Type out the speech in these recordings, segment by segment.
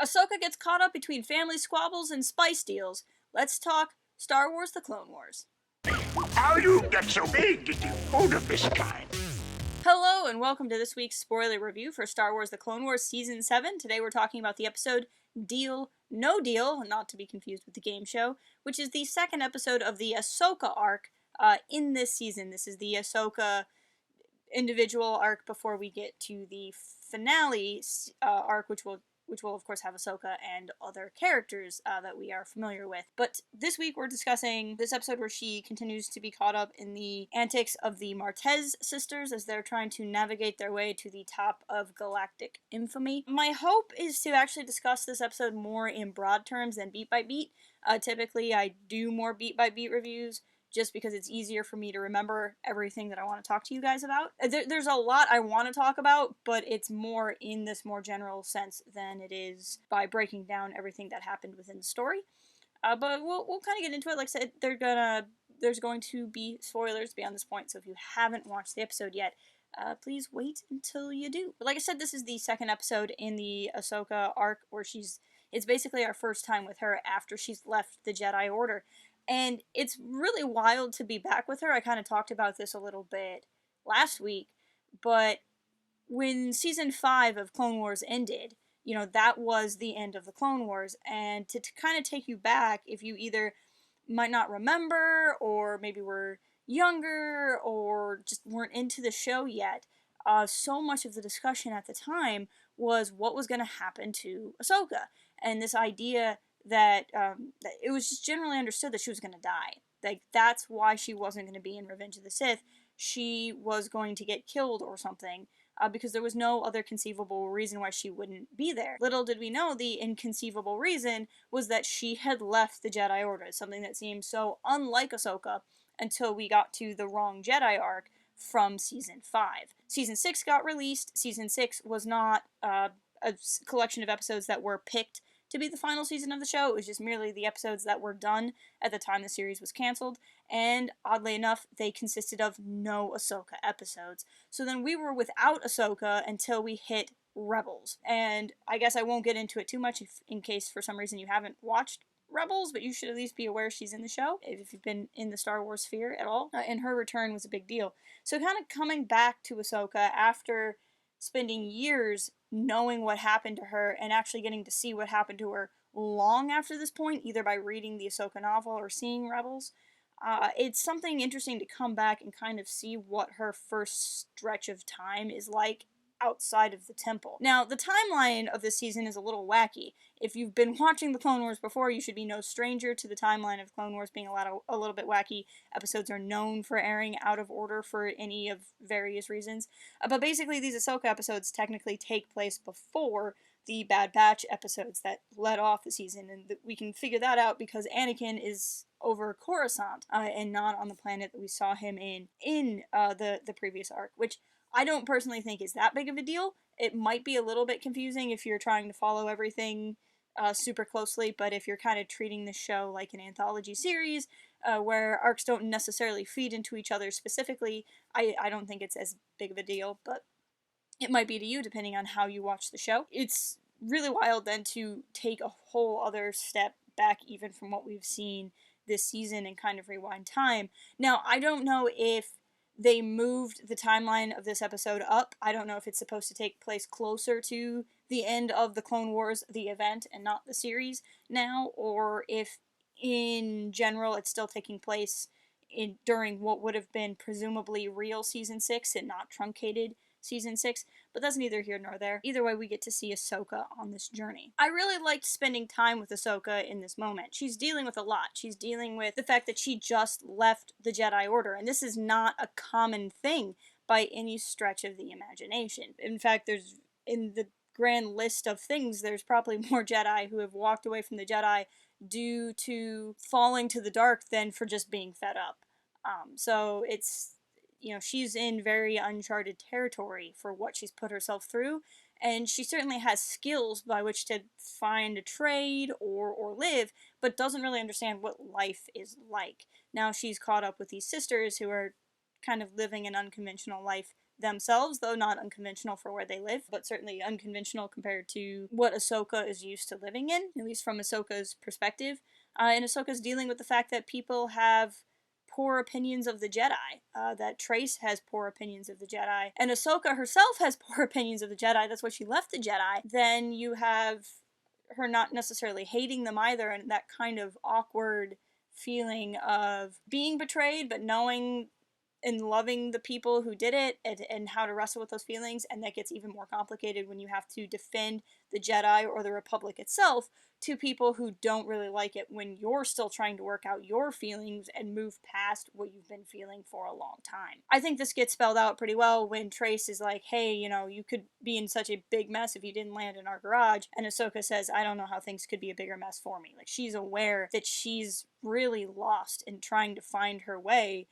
Ahsoka gets caught up between family squabbles and spice deals. Let's talk Star Wars: The Clone Wars. How you get so big that you hold of this kind? Hello and welcome to this week's spoiler review for Star Wars: The Clone Wars Season 7. Today we're talking about the episode Deal No Deal, not to be confused with the game show, which is the second episode of the Ahsoka Arc in this season. This is the Ahsoka individual arc before we get to the finale arc, which will of course have Ahsoka and other characters that we are familiar with. But this week we're discussing this episode where she continues to be caught up in the antics of the Martez sisters as they're trying to navigate their way to the top of galactic infamy. My hope is to actually discuss this episode more in broad terms than beat by beat. Typically I do more beat by beat reviews, just because it's easier for me to remember everything that I want to talk to you guys about. There's a lot I want to talk about, but it's more in this more general sense than it is by breaking down everything that happened within the story. But we'll kind of get into it. Like I said, there's going to be spoilers beyond this point, so if you haven't watched the episode yet, please wait until you do. But like I said, this is the second episode in the Ahsoka arc where it's basically our first time with her after she's left the Jedi Order. And it's really wild to be back with her. I kind of talked about this a little bit last week, but when Season 5 of Clone Wars ended, you know, that was the end of the Clone Wars, and to kind of take you back, if you either might not remember, or maybe were younger, or just weren't into the show yet, so much of the discussion at the time was what was going to happen to Ahsoka, and this idea that it was just generally understood that she was going to die. Like, that's why she wasn't going to be in Revenge of the Sith. She was going to get killed or something, because there was no other conceivable reason why she wouldn't be there. Little did we know the inconceivable reason was that she had left the Jedi Order, something that seemed so unlike Ahsoka until we got to the Wrong Jedi arc from Season 5. Season 6 got released. Season 6 was not a collection of episodes that were picked to be the final season of the show. It was just merely the episodes that were done at the time the series was canceled, and oddly enough, they consisted of no Ahsoka episodes. So then we were without Ahsoka until we hit Rebels, and I guess I won't get into it too much in case for some reason you haven't watched Rebels, but you should at least be aware she's in the show, if you've been in the Star Wars sphere at all, and her return was a big deal. So kind of coming back to Ahsoka after spending years knowing what happened to her and actually getting to see what happened to her long after this point, either by reading the Ahsoka novel or seeing Rebels, it's something interesting to come back and kind of see what her first stretch of time is like outside of the temple. Now, the timeline of this season is a little wacky. If you've been watching the Clone Wars before, you should be no stranger to the timeline of Clone Wars being a little bit wacky. Episodes are known for airing out of order for any of various reasons. But basically, these Ahsoka episodes technically take place before the Bad Batch episodes that led off the season, and we can figure that out because Anakin is over Coruscant and not on the planet that we saw him in the previous arc, which I don't personally think is that big of a deal. It might be a little bit confusing if you're trying to follow everything super closely, but if you're kind of treating the show like an anthology series where arcs don't necessarily feed into each other specifically, I don't think it's as big of a deal, but it might be to you depending on how you watch the show. It's really wild then to take a whole other step back even from what we've seen this season and kind of rewind time. Now, I don't know if they moved the timeline of this episode up. I don't know if it's supposed to take place closer to the end of the Clone Wars, the event, and not the series now, or if in general it's still taking place during what would have been presumably real Season 6 and not truncated Season 6, but that's neither here nor there. Either way, we get to see Ahsoka on this journey. I really liked spending time with Ahsoka in this moment. She's dealing with a lot. She's dealing with the fact that she just left the Jedi Order, and this is not a common thing by any stretch of the imagination. In fact, in the grand list of things, there's probably more Jedi who have walked away from the Jedi due to falling to the dark than for just being fed up. So it's, you know, she's in very uncharted territory for what she's put herself through, and she certainly has skills by which to find a trade or live, but doesn't really understand what life is like. Now she's caught up with these sisters who are kind of living an unconventional life themselves, though not unconventional for where they live, but certainly unconventional compared to what Ahsoka is used to living in, at least from Ahsoka's perspective. And Ahsoka's dealing with the fact that people have poor opinions of the Jedi, that Trace has poor opinions of the Jedi, and Ahsoka herself has poor opinions of the Jedi, that's why she left the Jedi. Then you have her not necessarily hating them either, and that kind of awkward feeling of being betrayed, but knowing and loving the people who did it, and how to wrestle with those feelings. And that gets even more complicated when you have to defend the Jedi or the Republic itself to people who don't really like it, when you're still trying to work out your feelings and move past what you've been feeling for a long time. I think this gets spelled out pretty well when Trace is like, hey, you know, you could be in such a big mess if you didn't land in our garage, and Ahsoka says, I don't know how things could be a bigger mess for me. Like, she's aware that she's really lost in trying to find her way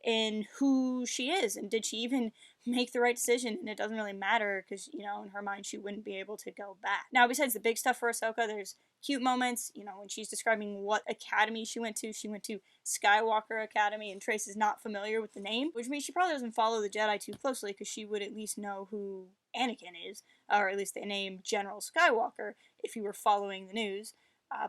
in who she is, and did she even make the right decision. And it doesn't really matter because, you know, in her mind she wouldn't be able to go back. Now, besides the big stuff for Ahsoka, there's cute moments, you know, when she's describing what academy she went to Skywalker Academy, and Trace is not familiar with the name, which means she probably doesn't follow the Jedi too closely, because she would at least know who Anakin is, or at least the name General Skywalker if you were following the news.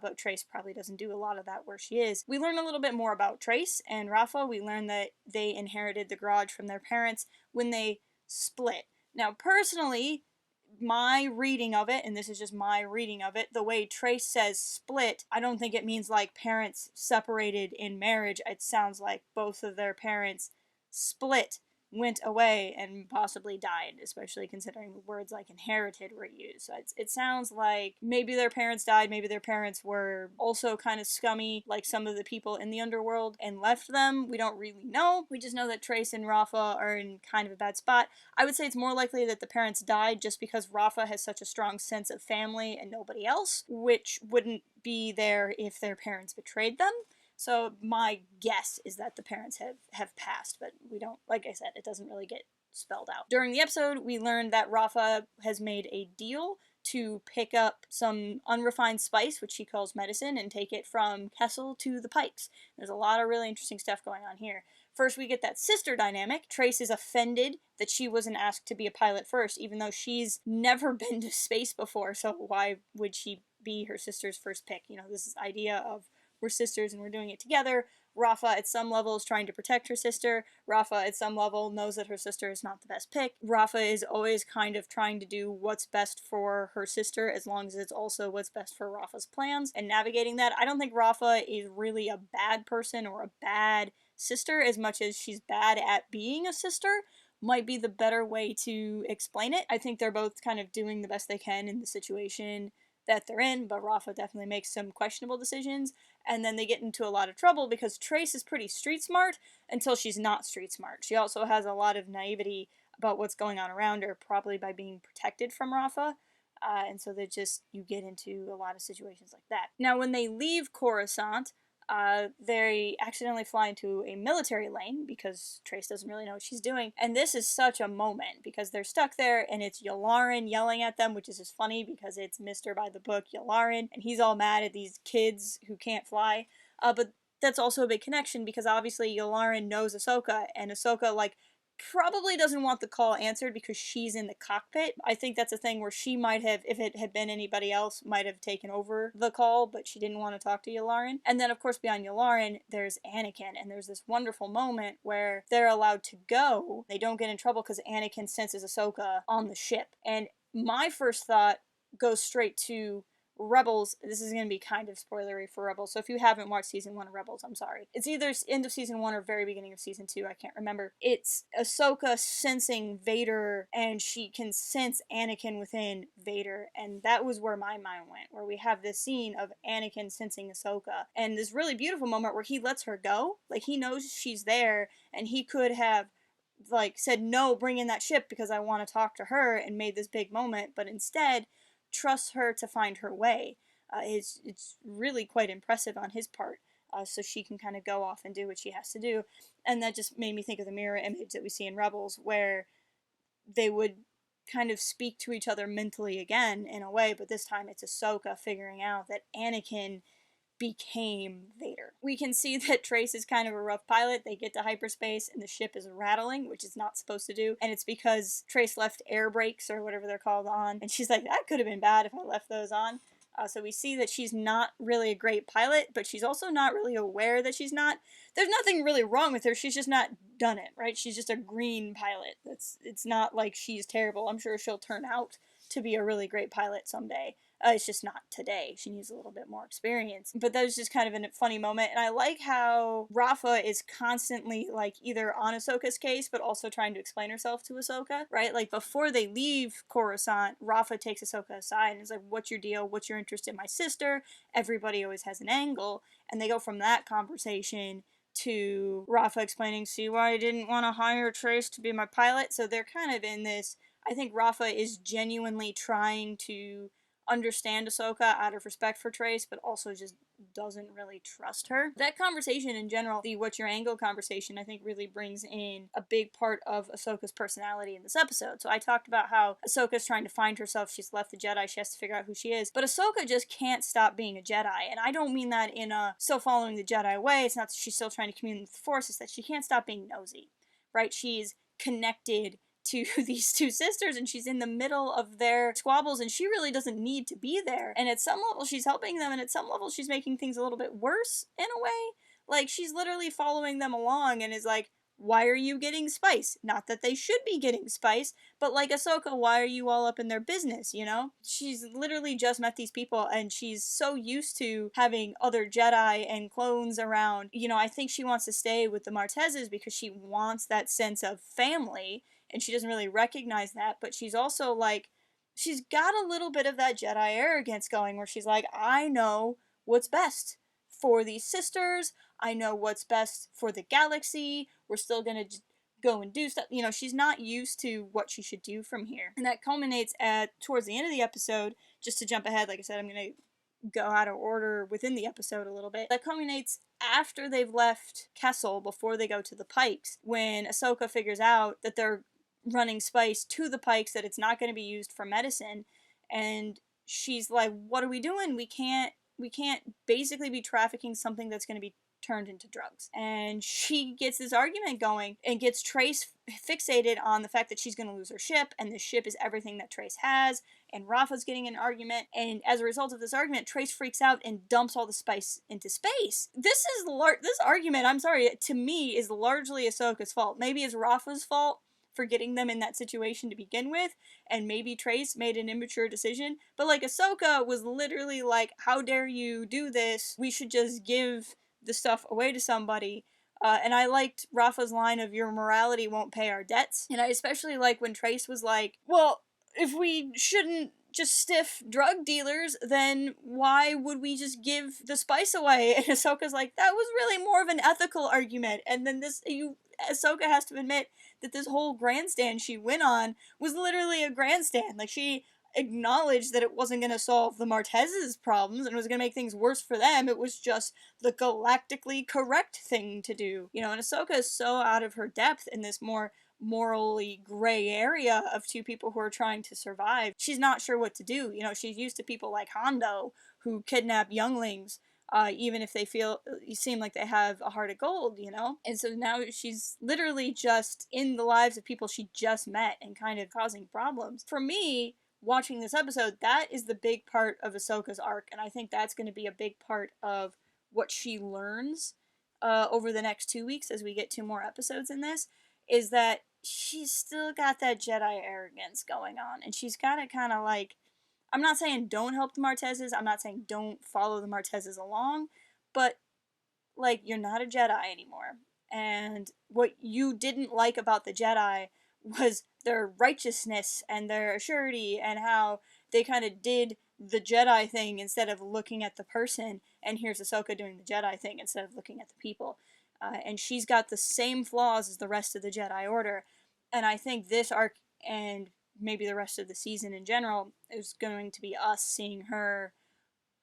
But Trace probably doesn't do a lot of that where she is. We learn a little bit more about Trace and Rafa. We learn that they inherited the garage from their parents when they split. Now, personally, my reading of it, and this is just my reading of it, the way Trace says split, I don't think it means like parents separated in marriage. It sounds like both of their parents split, went away, and possibly died, especially considering words like inherited were used. So it sounds like maybe their parents died, maybe their parents were also kind of scummy, like some of the people in the underworld, and left them. We don't really know. We just know that Trace and Rafa are in kind of a bad spot. I would say it's more likely that the parents died just because Rafa has such a strong sense of family and nobody else, which wouldn't be there if their parents betrayed them. So my guess is that the parents have passed, but we don't, like I said, it doesn't really get spelled out. During the episode, we learned that Rafa has made a deal to pick up some unrefined spice, which she calls medicine, and take it from Kessel to the Pikes. There's a lot of really interesting stuff going on here. First, we get that sister dynamic. Trace is offended that she wasn't asked to be a pilot first, even though she's never been to space before, so why would she be her sister's first pick? You know, this idea of we're sisters and we're doing it together. Rafa at some level is trying to protect her sister. Rafa at some level knows that her sister is not the best pick. Rafa is always kind of trying to do what's best for her sister, as long as it's also what's best for Rafa's plans, and navigating that. I don't think Rafa is really a bad person or a bad sister, as much as she's bad at being a sister might be the better way to explain it. I think they're both kind of doing the best they can in the situation that they're in, but Rafa definitely makes some questionable decisions, and then they get into a lot of trouble because Trace is pretty street smart until she's not street smart. She also has a lot of naivety about what's going on around her, probably by being protected from Rafa, and so you get into a lot of situations like that. Now, when they leave Coruscant, they accidentally fly into a military lane because Trace doesn't really know what she's doing. And this is such a moment because they're stuck there and it's Yularen yelling at them, which is just funny because it's Mr. by the book Yularen, and he's all mad at these kids who can't fly. But that's also a big connection because obviously Yularen knows Ahsoka, and Ahsoka, like, probably doesn't want the call answered because she's in the cockpit. I think that's a thing where she might have, if it had been anybody else, might have taken over the call, but she didn't want to talk to Yularen. And then, of course, beyond Yularen, there's Anakin, and there's this wonderful moment where they're allowed to go. They don't get in trouble because Anakin senses Ahsoka on the ship. And my first thought goes straight to Rebels. This is going to be kind of spoilery for Rebels, so if you haven't watched season 1 of Rebels, I'm sorry. It's either end of season 1 or very beginning of season 2, I can't remember. It's Ahsoka sensing Vader, and she can sense Anakin within Vader, and that was where my mind went, where we have this scene of Anakin sensing Ahsoka, and this really beautiful moment where he lets her go. Like, he knows she's there, and he could have like said, no, bring in that ship because I want to talk to her, and made this big moment, but instead trusts her to find her way. It's really quite impressive on his part, so she can kind of go off and do what she has to do. And that just made me think of the mirror image that we see in Rebels, where they would kind of speak to each other mentally again in a way, but this time it's Ahsoka figuring out that Anakin became Vader. We can see that Trace is kind of a rough pilot. They get to hyperspace and the ship is rattling, which it's not supposed to do. And it's because Trace left air brakes or whatever they're called on. And she's like, that could have been bad if I left those on. So we see that she's not really a great pilot, but she's also not really aware that she's not. There's nothing really wrong with her. She's just not done it, right? She's just a green pilot. It's not like she's terrible. I'm sure she'll turn out to be a really great pilot someday. It's just not today. She needs a little bit more experience. But that was just kind of a funny moment. And I like how Rafa is constantly, like, either on Ahsoka's case, but also trying to explain herself to Ahsoka, right? Like, before they leave Coruscant, Rafa takes Ahsoka aside and is like, what's your deal? What's your interest in my sister? Everybody always has an angle. And they go from that conversation to Rafa explaining, see why I didn't want to hire Trace to be my pilot? So they're kind of in this, I think Rafa is genuinely trying to understand Ahsoka out of respect for Trace, but also just doesn't really trust her. That conversation in general, the what's your angle conversation, I think really brings in a big part of Ahsoka's personality in this episode. So I talked about how Ahsoka's trying to find herself. She's left the Jedi. She has to figure out who she is. But Ahsoka just can't stop being a Jedi. And I don't mean that in a still following the Jedi way. It's not that she's still trying to commune with the Force. It's that she can't stop being nosy, right? She's connected to these two sisters and she's in the middle of their squabbles and she really doesn't need to be there. And at some level she's helping them and at some level she's making things a little bit worse in a way. Like she's literally following them along and is like, why are you getting spice? Not that they should be getting spice, but like, Ahsoka, why are you all up in their business, you know? She's literally just met these people and she's so used to having other Jedi and clones around. You know, I think she wants to stay with the Martezes because she wants that sense of family and she doesn't really recognize that, but she's also like, she's got a little bit of that Jedi arrogance going where she's like, I know what's best for these sisters. I know what's best for the galaxy. We're still gonna go and do stuff. You know, she's not used to what she should do from here. And that culminates at towards the end of the episode, just to jump ahead, like I said, I'm gonna go out of order within the episode a little bit. That culminates after they've left Kessel, before they go to the Pikes, when Ahsoka figures out that they're running spice to the Pikes, that it's not going to be used for medicine, and she's like, what are we doing? We can't basically be trafficking something that's going to be turned into drugs. And she gets this argument going and gets Trace fixated on the fact that she's going to lose her ship and the ship is everything that Trace has, and Rafa's getting an argument, and as a result of this argument Trace freaks out and dumps all the spice into space. This argument, I'm sorry, to me is largely Ahsoka's fault. Maybe it's Rafa's fault for getting them in that situation to begin with, and maybe Trace made an immature decision, but like, Ahsoka was literally like, how dare you do this? We should just give the stuff away to somebody. And I liked Rafa's line of, your morality won't pay our debts. And I especially like when Trace was like, well, if we shouldn't just stiff drug dealers, then why would we just give the spice away? And Ahsoka's like, that was really more of an ethical argument. And then Ahsoka has to admit that this whole grandstand she went on was literally a grandstand. Like, she acknowledged that it wasn't going to solve the Martez's problems and it was going to make things worse for them. It was just the galactically correct thing to do. You know, and Ahsoka is so out of her depth in this more morally gray area of two people who are trying to survive. She's not sure what to do. You know, she's used to people like Hondo who kidnap younglings, even if they seem like they have a heart of gold, you know? And so now she's literally just in the lives of people she just met and kind of causing problems. For me, watching this episode, that is the big part of Ahsoka's arc, and I think that's going to be a big part of what she learns over the next 2 weeks as we get 2 more episodes in this, is that she's still got that Jedi arrogance going on, and she's got to kind of like, I'm not saying don't help the Martezes, I'm not saying don't follow the Martezes along, but like, you're not a Jedi anymore. And what you didn't like about the Jedi was their righteousness and their surety and how they kind of did the Jedi thing instead of looking at the person. And here's Ahsoka doing the Jedi thing instead of looking at the people. And she's got the same flaws as the rest of the Jedi Order. And I think this arc, and maybe the rest of the season in general, is going to be us seeing her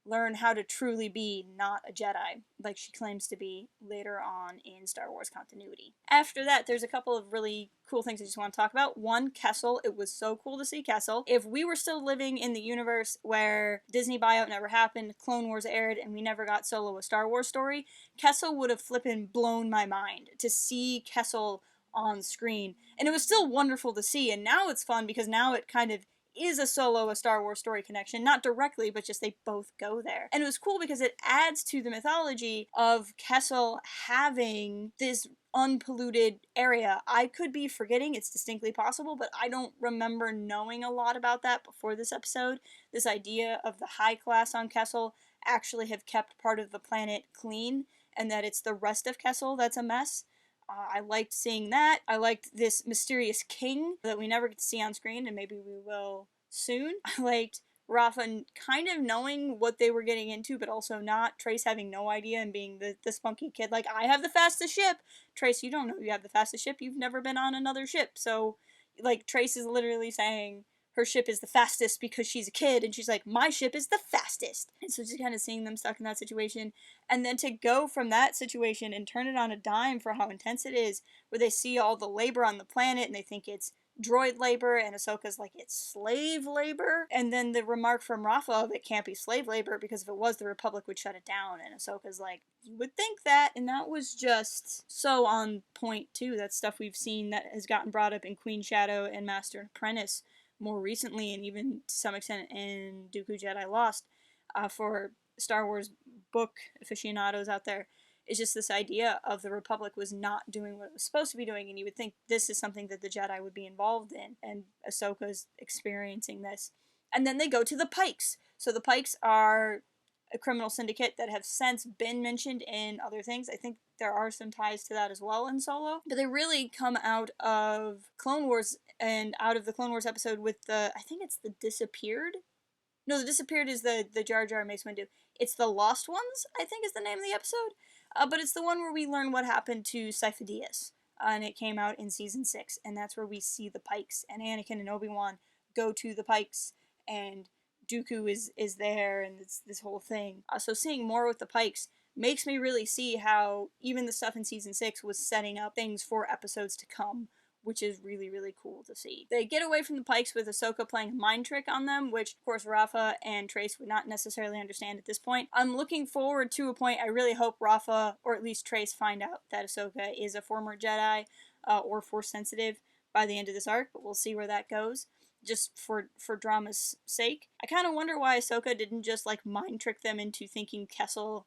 learn how to truly be not a Jedi, like she claims to be later on in Star Wars continuity. After that, there's a couple of really cool things I just want to talk about. One, Kessel. It was so cool to see Kessel. If we were still living in the universe where Disney buyout never happened, Clone Wars aired, and we never got Solo a Star Wars story, Kessel would have flippin' blown my mind to see Kessel on screen. And it was still wonderful to see, and now it's fun because now it kind of is a Solo, a Star Wars story connection, not directly, but just they both go there. And it was cool because it adds to the mythology of Kessel having this unpolluted area. I could be forgetting, it's distinctly possible, but I don't remember knowing a lot about that before this episode. This idea of the high class on Kessel actually have kept part of the planet clean, and that it's the rest of Kessel that's a mess. I liked seeing that. I liked this mysterious king that we never get to see on screen, and maybe we will soon. I liked Rafa kind of knowing what they were getting into, but also not. Trace having no idea and being the spunky kid, like, I have the fastest ship. Trace, you don't know you have the fastest ship. You've never been on another ship. So, like, Trace is literally saying her ship is the fastest because she's a kid, and she's like, my ship is the fastest. And so just kind of seeing them stuck in that situation, and then to go from that situation and turn it on a dime for how intense it is, where they see all the labor on the planet and they think it's droid labor, and Ahsoka's like, it's slave labor. And then the remark from Rafa of it can't be slave labor because if it was, the Republic would shut it down. And Ahsoka's like, you would think that. And that was just so on point too. That's stuff we've seen that has gotten brought up in Queen Shadow and Master and Apprentice more recently, and even to some extent in Dooku Jedi Lost. For Star Wars book aficionados out there, is just this idea of the Republic was not doing what it was supposed to be doing, and you would think this is something that the Jedi would be involved in, and Ahsoka's experiencing this. And then they go to the Pikes. So the Pikes are a criminal syndicate that have since been mentioned in other things. I think there are some ties to that as well in Solo. But they really come out of Clone Wars, and out of the Clone Wars episode with the, I think it's the Disappeared? No, the Disappeared is the Jar Jar Mace Windu. It's the Lost Ones, I think is the name of the episode. But it's the one where we learn what happened to Sifo-Dyas. And it came out in season 6, and that's where we see the Pikes, and Anakin and Obi-Wan go to the Pikes, and Dooku is there, and it's this whole thing. So seeing more with the Pikes makes me really see how even the stuff in season 6 was setting up things for episodes to come, which is really, really cool to see. They get away from the Pikes with Ahsoka playing a mind trick on them, which, of course, Rafa and Trace would not necessarily understand at this point. I'm looking forward to a point I really hope Rafa, or at least Trace, find out that Ahsoka is a former Jedi or Force-sensitive by the end of this arc, but we'll see where that goes, just for drama's sake. I kind of wonder why Ahsoka didn't just, like, mind trick them into thinking Kessel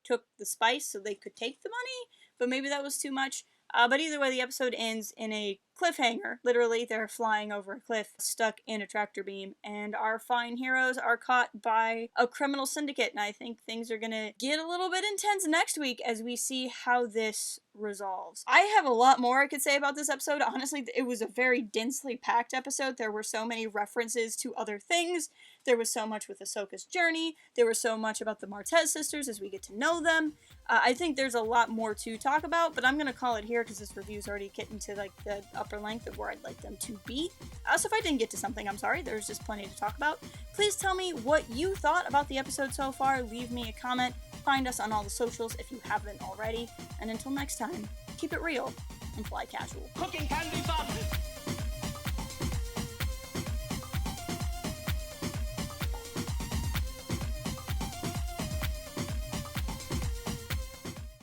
took the spice so they could take the money, but maybe that was too much. But either way, the episode ends in a cliffhanger. Literally, they're flying over a cliff, stuck in a tractor beam, and our fine heroes are caught by a criminal syndicate, and I think things are gonna get a little bit intense next week as we see how this resolves. I have a lot more I could say about this episode. Honestly, it was a very densely packed episode. There were so many references to other things. There was so much with Ahsoka's journey. There was so much about the Martez sisters as we get to know them. I think there's a lot more to talk about, but I'm going to call it here because this review's already getting to like the upper length of where I'd like them to be. So if I didn't get to something, I'm sorry. There's just plenty to talk about. Please tell me what you thought about the episode so far. Leave me a comment. Find us on all the socials if you haven't already. And until next time, keep it real and fly casual. Cooking can be fun.